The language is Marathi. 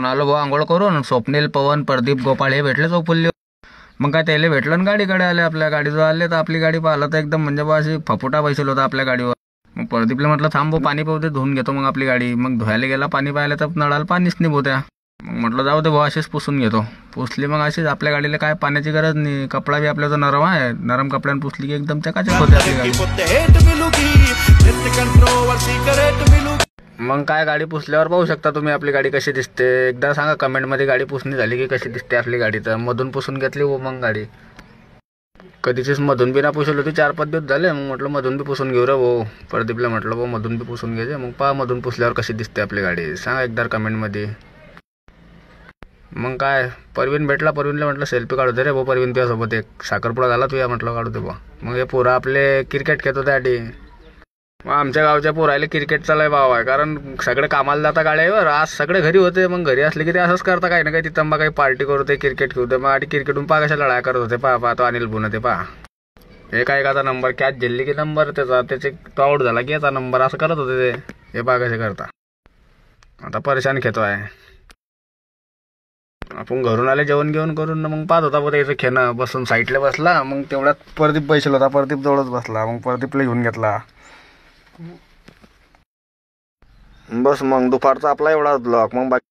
आलो भाऊ आंघोळ करून. स्वप्नील, पवन, प्रदीप, गोपाळ हे भेटले चौफुल्ली. मग काय त्याला भेटलं आणि गाडीकडे आले. आपल्या गाडीजवळ आले तर आपली गाडी पाहिलं तर एकदम म्हणजे बा अशी फपुटा बैसेल होता आपल्या गाडीवर. मग प्रदीपला म्हटलं थांबो पाणी पाहू दे, धुवून घेतो मग आपली गाडी. मग धुवायला गेला, पाणी पाहायला तर नळाला पाणीच नाही होत्या. मग म्हटलं जाऊ दे भाऊ अशीच पुसून घेतो. पुसली मग अशीच. आपल्या गाडीला काय पाण्याची गरज नाही, कपडा बी आपल्याचा नरम आहे. नरम कपड्यानं पुसली की एकदम चकाचक होते आपली गाडी. मग काय गाडी पुसल्यावर पाहू शकता तुम्ही आपली गाडी कशी दिसते. एकदा सांगा कमेंटमध्ये गाडी पुसणी झाली की कशी दिसते आपली गाडी. तर मधून पुसून घेतली हो मग गाडी. कधीचीच मधून बी ना पुसली होती, 4-5 दिवस झाले. मग म्हटलं मधून बी पुसून घेऊ रे भाऊ. प्रदीपला म्हटलं भाऊ मधून बी पुसून घ्यायचे. मग पहा मधून पुसल्यावर कशी दिसते आपली गाडी, सांगा एकदा कमेंटमध्ये. मग काय परवीन भेटला. परवीनला म्हटलं सेल्फी काढू दे रे भाऊ. परवीन तुझ्यासोबत एक साखरपुडा झाला तुझ्या, म्हटलं काढू दे भाऊ. मग हे पोरं आपले क्रिकेट खेळत होते आधी. मग आमच्या गावच्या पोरायला क्रिकेटचा लय भाव आहे, कारण सगळे कामाला जाता गाड्यावर. आज सगळे घरी होते. मग घरी असले की ते असंच करता काही ना काही. तिथं मग काही पार्टी करू ते क्रिकेट खेळू दे. मग आधी क्रिकेटून पहा कशा लढाया करत होते. पहा तो अनिल बुना ते पहा. एक एखादा नंबर कॅच झेलली की नंबर त्याचे तो आऊट झाला की याचा नंबर, असं करत होते ते. हे पहा कसे करता. आता परेशान खेळतो आहे. आपण घरून आले जेवण घेऊन करून. मग पाहत होता त्याचं खेळणं. बसून साईडला बसला. मग तेवढ्यात प्रदीप बैसेल होता. प्रदीप जवळच बसला. मग प्रदीपला घेऊन घेतला. बस मग दुपारचा आपला एवढाच ब्लॉग. मग बाकी